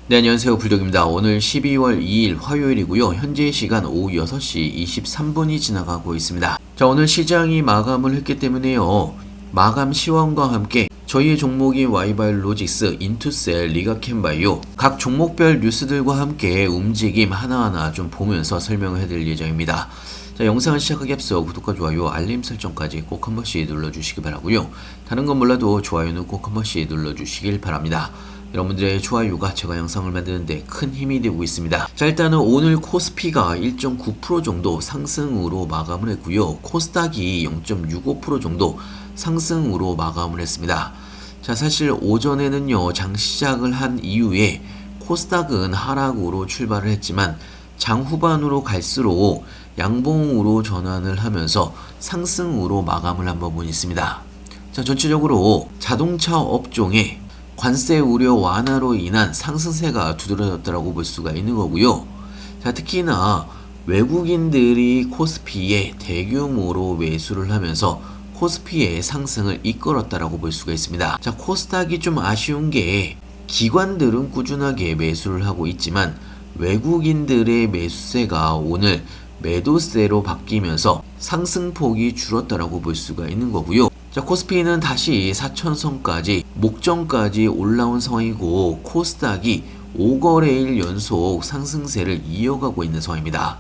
네, 안녕하세요. 불독입니다. 오늘 12월 2일 화요일이고요. 현재 시간 오후 6시 23분이 지나가고 있습니다. 자, 오늘 시장이 마감을 했기 때문에요. 마감 시황과 함께 저희의 종목인 와이바이오로직스, 인투셀, 리가캠바이오 각 종목별 뉴스들과 함께 움직임 하나하나 좀 보면서 설명을 해드릴 예정입니다. 자, 영상을 시작하기 앞서 구독과 좋아요, 알림 설정까지 꼭 한 번씩 눌러주시기 바라고요. 다른 건 몰라도 좋아요는 꼭 한 번씩 눌러주시길 바랍니다. 여러분들의 좋아요가 제가 영상을 만드는데 큰 힘이 되고 있습니다. 자, 일단은 오늘 코스피가 1.9% 정도 상승으로 마감을 했고요. 코스닥이 0.65% 정도 상승으로 마감을 했습니다. 자, 사실 오전에는요, 장 시작을 한 이후에 코스닥은 하락으로 출발을 했지만 장 후반으로 갈수록 양봉으로 전환을 하면서 상승으로 마감을 한 부분이 있습니다. 자, 전체적으로 자동차 업종에 관세 우려 완화로 인한 상승세가 두드러졌다고 볼 수가 있는 거고요. 자, 특히나 외국인들이 코스피에 대규모로 매수를 하면서 코스피의 상승을 이끌었다고 볼 수가 있습니다. 자, 코스닥이 좀 아쉬운 게 기관들은 꾸준하게 매수를 하고 있지만 외국인들의 매수세가 오늘 매도세로 바뀌면서 상승폭이 줄었다고 볼 수가 있는 거고요. 자, 코스피는 다시 4천선까지 목전까지 올라온 상황이고 코스닥이 5거래일 연속 상승세를 이어가고 있는 상황입니다.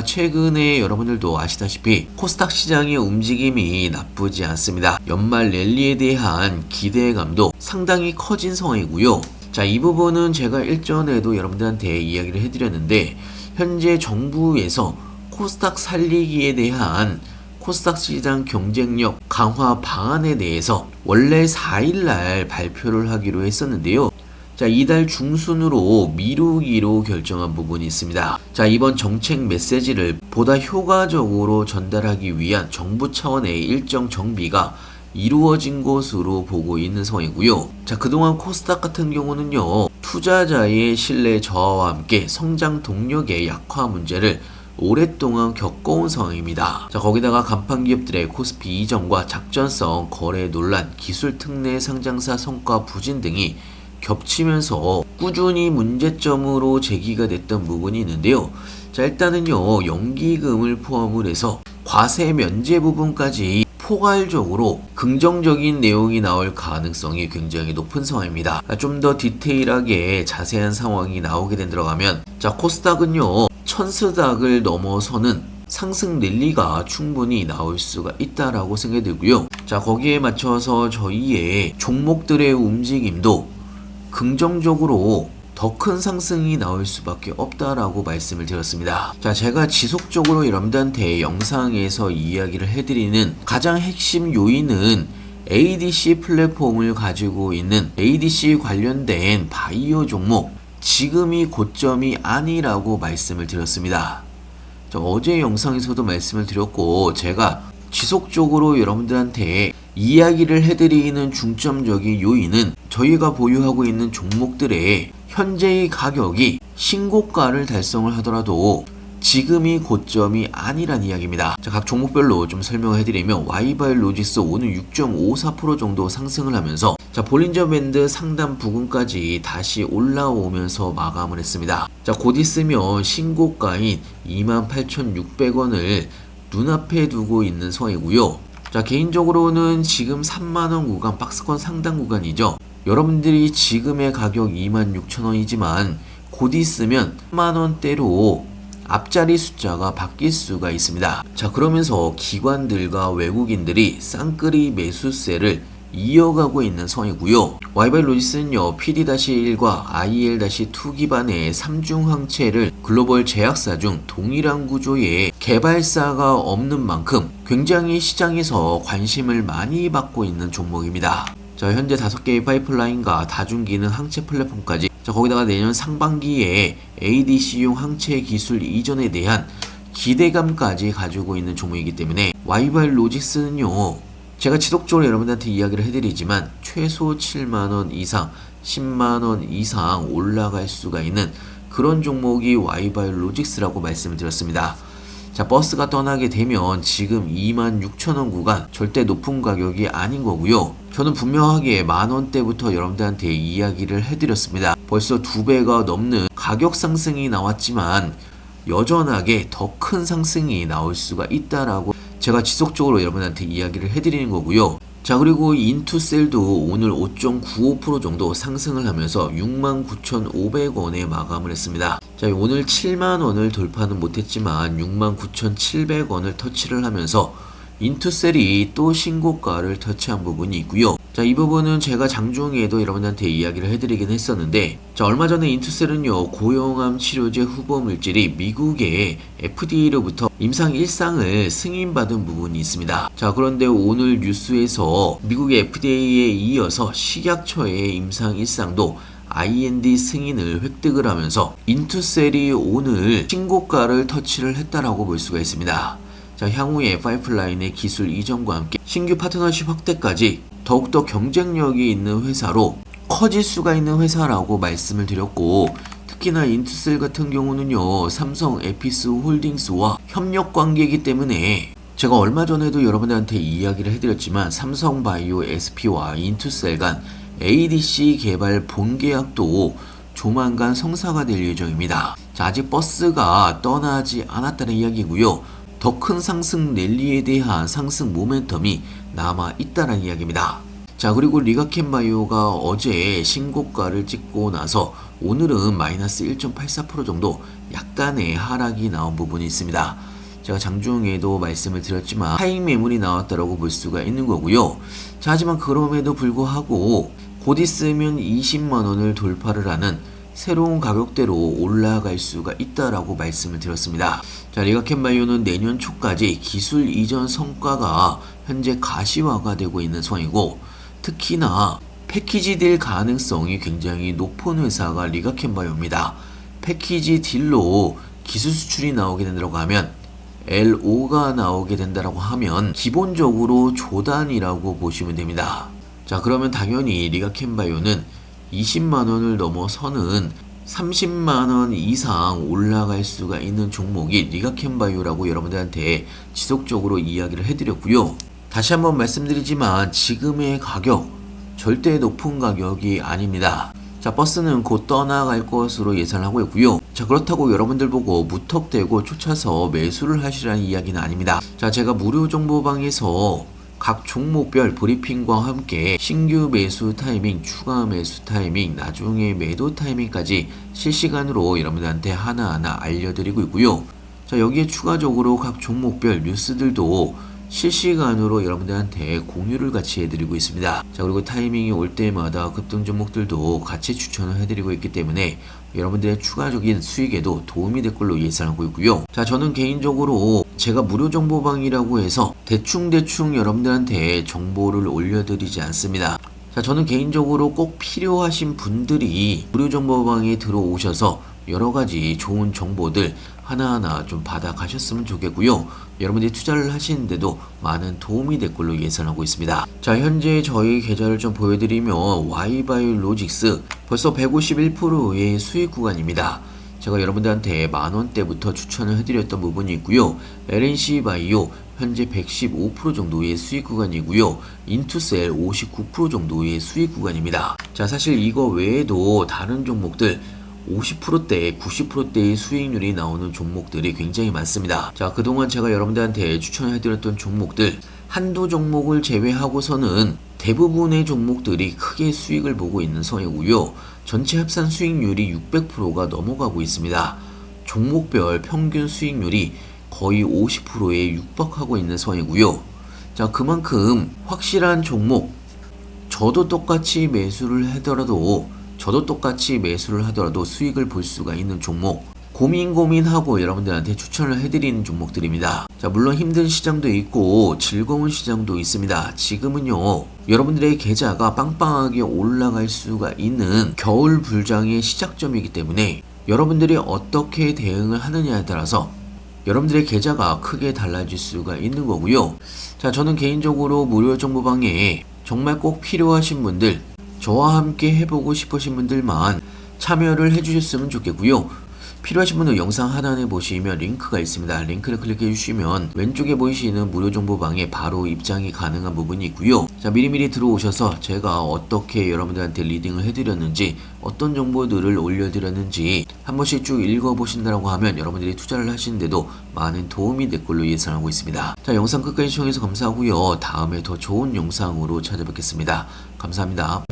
최근에 여러분들도 아시다시피 코스닥 시장의 움직임이 나쁘지 않습니다. 연말 랠리에 대한 기대감도 상당히 커진 상황이고요. 자, 이 부분은 제가 일전에도 여러분들한테 이야기를 해드렸는데 현재 정부에서 코스닥 살리기에 대한 코스닥 시장 경쟁력 강화 방안에 대해서 원래 4일날 발표를 하기로 했었는데요. 자, 이달 중순으로 미루기로 결정한 부분이 있습니다. 자, 이번 정책 메시지를 보다 효과적으로 전달하기 위한 정부 차원의 일정 정비가 이루어진 것으로 보고 있는 상황이고요. 자, 그동안 코스닥 같은 경우는요, 투자자의 신뢰 저하와 함께 성장 동력의 약화 문제를 오랫동안 겪어온 상황입니다. 자, 거기다가 간판 기업들의 코스피 이전과 작전성 거래 논란, 기술 특례 상장사 성과 부진 등이 겹치면서 꾸준히 문제점으로 제기가 됐던 부분이 있는데요. 자, 일단은요, 연기금을 포함을 해서 과세 면제 부분까지 포괄적으로 긍정적인 내용이 나올 가능성이 굉장히 높은 상황입니다. 좀 더 디테일하게 자세한 상황이 나오게 된다면, 자, 코스닥은요, 천스닥을 넘어서는 상승 랠리가 충분히 나올 수가 있다라고 생각이 들고요. 자, 거기에 맞춰서 저희의 종목들의 움직임도 긍정적으로 더 큰 상승이 나올 수밖에 없다라고 말씀을 드렸습니다. 자, 제가 지속적으로 여러분들한테 영상에서 이야기를 해드리는 가장 핵심 요인은 ADC 플랫폼을 가지고 있는 ADC 관련된 바이오 종목, 지금이 고점이 아니라고 말씀을 드렸습니다. 자, 어제 영상에서도 말씀을 드렸고 제가 지속적으로 여러분들한테 이야기를 해드리는 중점적인 요인은 저희가 보유하고 있는 종목들의 현재의 가격이 신고가를 달성을 하더라도 지금이 고점이 아니란 이야기입니다. 자, 각 종목별로 좀 설명을 해드리면 와이바이오로직스 오늘 6.54% 정도 상승을 하면서 자, 볼린저 밴드 상단 부근까지 다시 올라오면서 마감을 했습니다. 자, 곧 있으면 신고가인 28,600원을 눈앞에 두고 있는 상황이고요. 자, 개인적으로는 지금 3만원 구간, 박스권 상단 구간이죠. 여러분들이 지금의 가격 26,000원이지만 곧 있으면 3만원대로 앞자리 숫자가 바뀔 수가 있습니다. 자, 그러면서 기관들과 외국인들이 쌍끌이 매수세를 이어가고 있는 상황이고요. 와이바이오로직스는요, PD-1과 IL-2 기반의 3중 항체를 글로벌 제약사 중 동일한 구조의 개발사가 없는 만큼 굉장히 시장에서 관심을 많이 받고 있는 종목입니다. 자, 현재 5개의 파이프라인과 다중기능 항체 플랫폼까지, 자, 거기다가 내년 상반기에 ADC용 항체 기술 이전에 대한 기대감까지 가지고 있는 종목이기 때문에 와이바이오로직스는요, 제가 지속적으로 여러분들한테 이야기를 해드리지만 최소 7만원 이상, 10만원 이상 올라갈 수가 있는 그런 종목이 와이바이오로직스라고 말씀을 드렸습니다. 자, 버스가 떠나게 되면 지금 26,000원 구간 절대 높은 가격이 아닌 거고요. 저는 분명하게 만원대부터 여러분들한테 이야기를 해드렸습니다. 벌써 2배가 넘는 가격 상승이 나왔지만 여전하게 더 큰 상승이 나올 수가 있다라고 제가 지속적으로 여러분한테 이야기를 해드리는 거고요. 자, 그리고 인투셀도 오늘 5.95% 정도 상승을 하면서 69,500원에 마감을 했습니다. 자, 오늘 7만원을 돌파는 못했지만 69,700원을 터치를 하면서 인투셀이 또 신고가를 터치한 부분이 있고요. 자, 이 부분은 제가 장중에도 여러분한테 이야기를 해드리긴 했었는데, 자, 얼마 전에 인투셀은요, 고용암 치료제 후보 물질이 미국의 FDA로부터 임상 1상을 승인받은 부분이 있습니다. 자, 그런데 오늘 뉴스에서 미국의 FDA에 이어서 식약처의 임상 1상도 IND 승인을 획득을 하면서 인투셀이 오늘 신고가를 터치를 했다라고 볼 수가 있습니다. 자, 향후에 파이프라인의 기술 이전과 함께 신규 파트너십 확대까지 더욱더 경쟁력이 있는 회사로 커질 수가 있는 회사라고 말씀을 드렸고, 특히나 인투셀 같은 경우는요, 삼성 에피스 홀딩스와 협력 관계이기 때문에 제가 얼마 전에도 여러분들한테 이야기를 해드렸지만 삼성바이오 SP와 인투셀 간 ADC 개발 본계약도 조만간 성사가 될 예정입니다. 자, 아직 버스가 떠나지 않았다는 이야기고요. 더 큰 상승 랠리에 대한 상승 모멘텀이 남아 있다는 이야기입니다. 자, 그리고 리가켄바이오가 어제 신고가를 찍고 나서 오늘은 마이너스 1.84% 정도 약간의 하락이 나온 부분이 있습니다. 제가 장중에도 말씀을 드렸지만 하익 매물이 나왔다라고 볼 수가 있는 거고요. 자, 하지만 그럼에도 불구하고 곧 있으면 20만원을 돌파를 하는 새로운 가격대로 올라갈 수가 있다라고 말씀을 드렸습니다. 자, 리가켄바이오는 내년 초까지 기술 이전 성과가 현재 가시화가 되고 있는 상황이고, 특히나 패키지 딜 가능성이 굉장히 높은 회사가 리가켄바이오입니다. 패키지 딜로 기술 수출이 나오게 된다고 하면, LO가 나오게 된다고 하면 기본적으로 조단이라고 보시면 됩니다. 자, 그러면 당연히 리가켄바이오는 20만원을 넘어서는 30만원 이상 올라갈 수가 있는 종목이 리가켄바이오라고 여러분들한테 지속적으로 이야기를 해드렸고요. 다시 한번 말씀드리지만 지금의 가격 절대 높은 가격이 아닙니다. 자, 버스는 곧 떠나갈 것으로 예상을 하고 있고요. 자, 그렇다고 여러분들 보고 무턱대고 쫓아서 매수를 하시라는 이야기는 아닙니다. 자, 제가 무료 정보방에서 각 종목별 브리핑과 함께 신규 매수 타이밍, 추가 매수 타이밍, 나중에 매도 타이밍까지 실시간으로 여러분들한테 하나하나 알려드리고 있고요. 자, 여기에 추가적으로 각 종목별 뉴스들도 실시간으로 여러분들한테 공유를 같이 해드리고 있습니다. 자, 그리고 타이밍이 올 때마다 급등 종목들도 같이 추천을 해드리고 있기 때문에 여러분들의 추가적인 수익에도 도움이 될 걸로 예상하고 있고요. 자, 저는 개인적으로 제가 무료 정보방이라고 해서 대충 여러분들한테 정보를 올려드리지 않습니다. 자, 저는 개인적으로 꼭 필요하신 분들이 무료 정보방에 들어오셔서 여러가지 좋은 정보들 하나하나 좀 받아가셨으면 좋겠고요. 여러분들이 투자를 하시는데도 많은 도움이 될 걸로 예상하고 있습니다. 자, 현재 저희 계좌를 좀 보여드리면 Y바이오로직스 벌써 151%의 수익 구간입니다. 제가 여러분들한테 만원대부터 추천을 해드렸던 부분이 있고요. LNC바이오 현재 115% 정도의 수익 구간이고요. 인투셀 59% 정도의 수익 구간입니다. 자, 사실 이거 외에도 다른 종목들 50%대, 90%대의 수익률이 나오는 종목들이 굉장히 많습니다. 자, 그동안 제가 여러분들한테 추천해드렸던 종목들 한두 종목을 제외하고서는 대부분의 종목들이 크게 수익을 보고 있는 상황이고요. 전체 합산 수익률이 600%가 넘어가고 있습니다. 종목별 평균 수익률이 거의 50%에 육박하고 있는 상황이고요. 자, 그만큼 확실한 종목, 저도 똑같이 매수를 하더라도 수익을 볼 수가 있는 종목, 고민하고 여러분들한테 추천을 해드리는 종목들입니다. 자, 물론 힘든 시장도 있고 즐거운 시장도 있습니다. 지금은요, 여러분들의 계좌가 빵빵하게 올라갈 수가 있는 겨울 불장의 시작점이기 때문에 여러분들이 어떻게 대응을 하느냐에 따라서 여러분들의 계좌가 크게 달라질 수가 있는 거고요. 자, 저는 개인적으로 무료 정보방에 정말 꼭 필요하신 분들, 저와 함께 해보고 싶으신 분들만 참여를 해주셨으면 좋겠고요. 필요하신 분은 영상 하단에 보시면 링크가 있습니다. 링크를 클릭해 주시면 왼쪽에 보이시는 무료 정보방에 바로 입장이 가능한 부분이 있고요. 자, 미리미리 들어오셔서 제가 어떻게 여러분들한테 리딩을 해드렸는지, 어떤 정보들을 올려드렸는지 한 번씩 쭉 읽어보신다고 하면 여러분들이 투자를 하시는데도 많은 도움이 될 걸로 예상하고 있습니다. 자, 영상 끝까지 시청해서 감사하고요. 다음에 더 좋은 영상으로 찾아뵙겠습니다. 감사합니다.